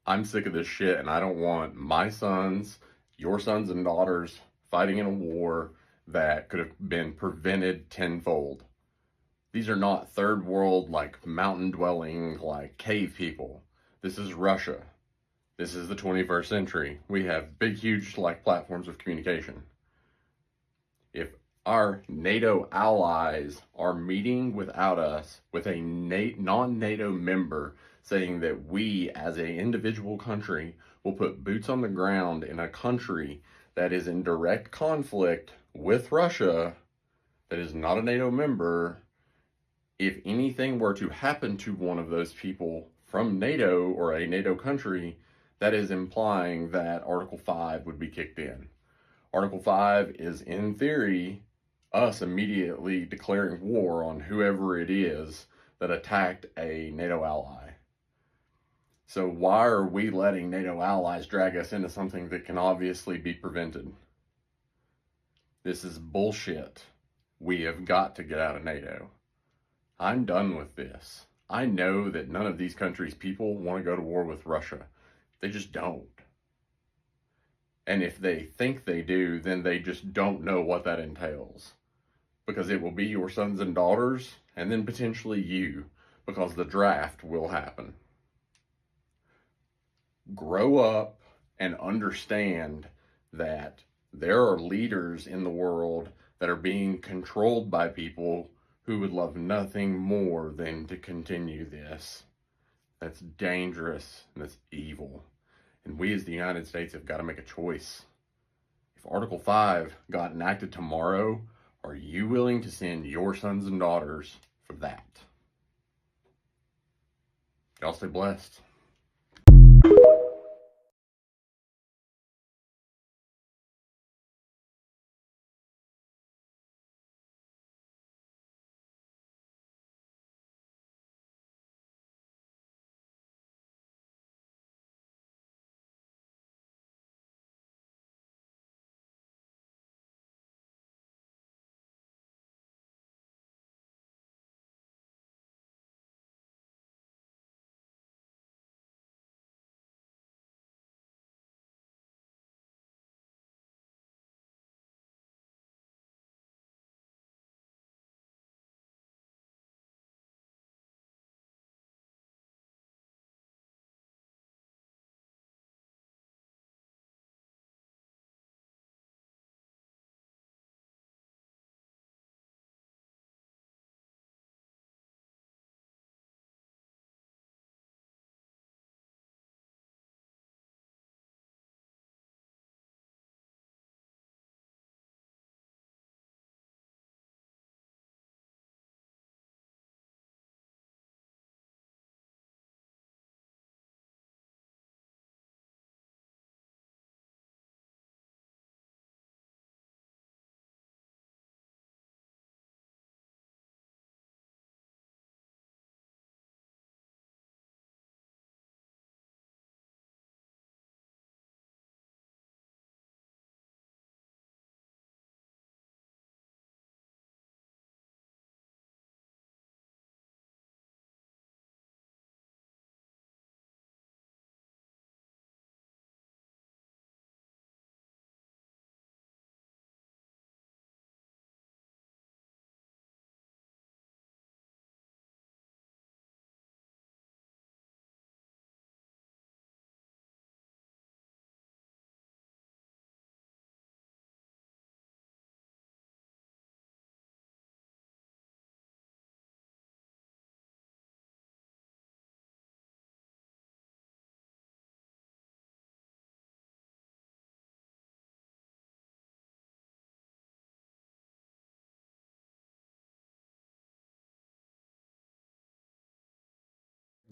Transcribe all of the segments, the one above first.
I'm sick of this shit, and I don't want my sons, your sons and daughters fighting in a war that could have been prevented tenfold. These are not third world, like mountain dwelling, like cave people. This is Russia. This is the 21st century. We have big, huge, like platforms of communication. If our NATO allies are meeting without us with a non-NATO member saying that we as an individual country will put boots on the ground in a country that is in direct conflict with Russia, that is not a NATO member, if anything were to happen to one of those people from NATO or a NATO country, that is implying that Article 5 would be kicked in. Article 5 is, in theory, us immediately declaring war on whoever it is that attacked a NATO ally. So why are we letting NATO allies drag us into something that can obviously be prevented? This is bullshit. We have got to get out of NATO. I'm done with this. I know that none of these countries' people want to go to war with Russia. They just don't. And if they think they do, then they just don't know what that entails. Because it will be your sons and daughters, and then potentially you, because the draft will happen. Grow up and understand that there are leaders in the world that are being controlled by people who would love nothing more than to continue this. That's dangerous and that's evil. And we as the United States have got to make a choice. If Article 5 got enacted tomorrow, are you willing to send your sons and daughters for that? Y'all stay blessed.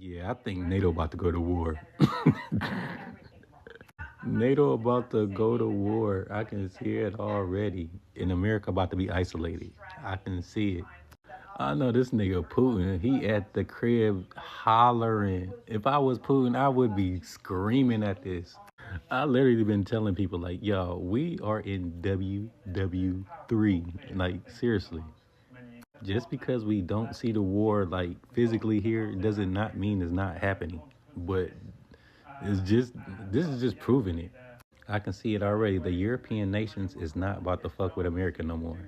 Yeah, I think NATO about to go to war. NATO about to go to war. I can see it already. In America about to be isolated. I can see it. I know this nigga Putin, he at the crib hollering. If I was Putin, I would be screaming at this. I literally been telling people like, yo, we are in WW3. Like, seriously. Just because we don't see the war like physically here doesn't not mean it's not happening. But This is just proving it. I can see it already. The European nations is not about to fuck with America no more.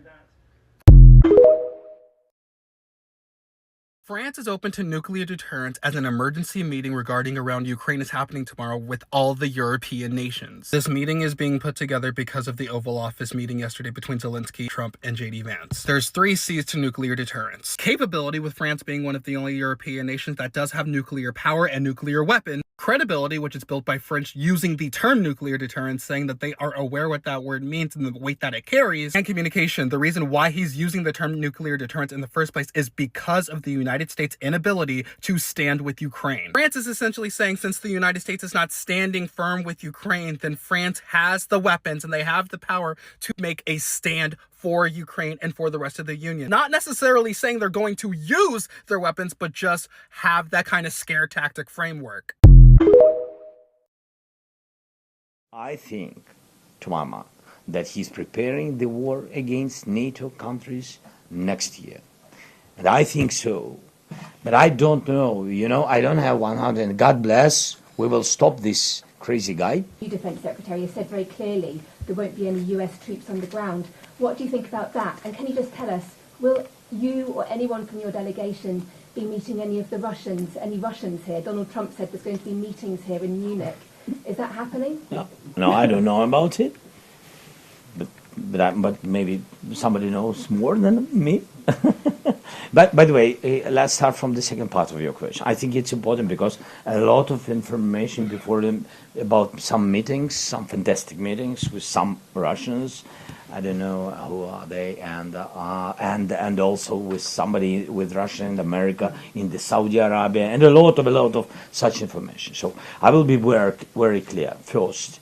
France is open to nuclear deterrence as an emergency meeting regarding around Ukraine is happening tomorrow with all the European nations. This meeting is being put together because of the Oval Office meeting yesterday between Zelensky, Trump, and JD Vance. There's 3 C's to nuclear deterrence. Capability, with France being one of the only European nations that does have nuclear power and nuclear weapons. Credibility, which is built by French using the term nuclear deterrence, saying that they are aware what that word means and the weight that it carries. And communication. The reason why he's using the term nuclear deterrence in the first place is because of the United States' inability to stand with Ukraine. France is essentially saying, since the United States is not standing firm with Ukraine, then France has the weapons and they have the power to make a stand for Ukraine and for the rest of the Union. Not necessarily saying they're going to use their weapons, but just have that kind of scare tactic framework. I think, to my mind, that he's preparing the war against NATO countries next year. And I think so. But I don't know, I don't have 100. God bless, we will stop this crazy guy. The Defence Secretary has said very clearly there won't be any US troops on the ground. What do you think about that? And can you just tell us, will you or anyone from your delegation be meeting any Russians here? Donald Trump said there's going to be meetings here in Munich. Is that happening? No, I don't know about it. But maybe somebody knows more than me. But by the way, let's start from the second part of your question. I think it's important because a lot of information before them about some meetings, some fantastic meetings with some Russians. I don't know who are they, and also with somebody with Russia and America in the Saudi Arabia, and a lot of such information. So I will be very clear. First,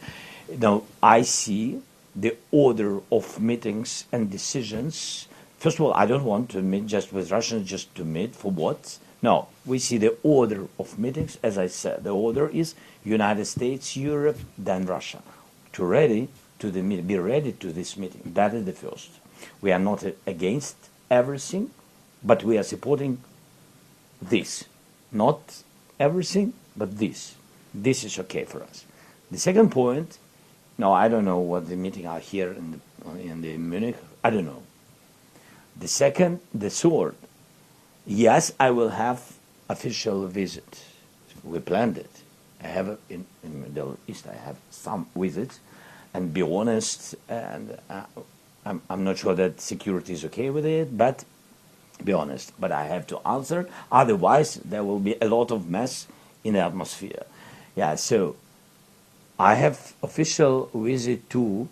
I see the order of meetings and decisions. First of all, I don't want to meet just with Russians, just to meet for what? No, we see the order of meetings. As I said, the order is United States, Europe, then Russia. Be ready to this meeting. That is the first. We are not against everything, but we are supporting this. Not everything, but this. This is okay for us. The second point, no, I don't know what the meeting are here in the Munich. I don't know. The third, yes, I will have official visit. We planned it. I have in Middle East. I have some visits, and be honest. And I'm not sure that security is okay with it, but be honest. But I have to answer. Otherwise, there will be a lot of mess in the atmosphere. Yeah. So I have official visit to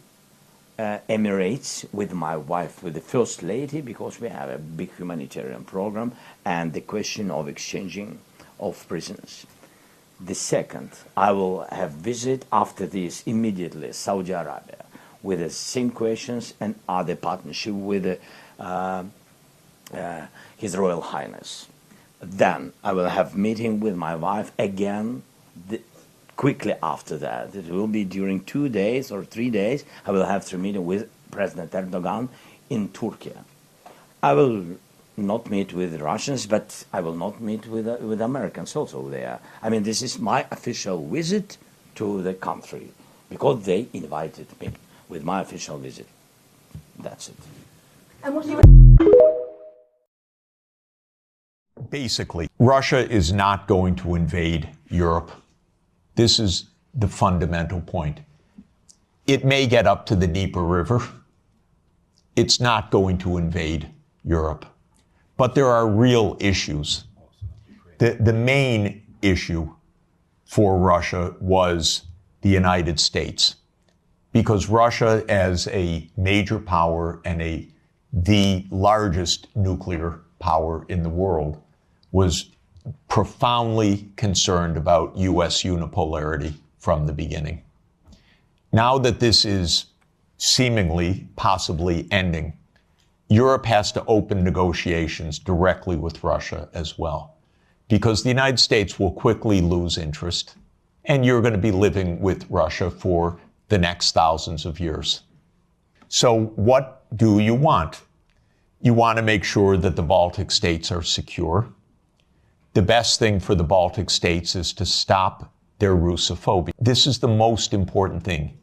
Emirates with my wife, with the First Lady, because we have a big humanitarian program and the question of exchanging of prisoners. The second, I will have visit after this immediately Saudi Arabia with the same questions and other partnership with His Royal Highness. Then I will have meeting with my wife again. Quickly after that, it will be during 2 days or 3 days, I will have to meet with President Erdogan in Turkey. I will not meet with Russians, but I will not meet with Americans also there. I mean, this is my official visit to the country because they invited me with my official visit. That's it. And what Basically, Russia is not going to invade Europe. This is the fundamental point. It may get up to the Dnieper River. It's not going to invade Europe. But there are real issues. The main issue for Russia was the United States, because Russia, as a major power and the largest nuclear power in the world, was profoundly concerned about U.S. unipolarity from the beginning. Now that this is seemingly, possibly ending, Europe has to open negotiations directly with Russia as well, because the United States will quickly lose interest, and you're going to be living with Russia for the next thousands of years. So what do you want? You want to make sure that the Baltic states are secure. The best thing for the Baltic states is to stop their Russophobic. This is the most important thing.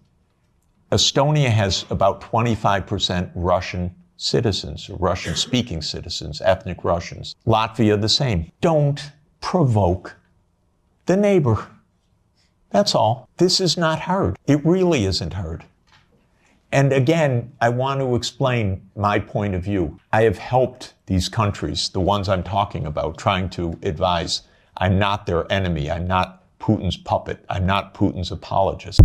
Estonia has about 25% Russian citizens, Russian-speaking citizens, ethnic Russians. Latvia, the same. Don't provoke the neighbor. That's all. This is not hard. It really isn't hard. And again, I want to explain my point of view. I have helped these countries, the ones I'm talking about, trying to advise. I'm not their enemy. I'm not Putin's puppet. I'm not Putin's apologist.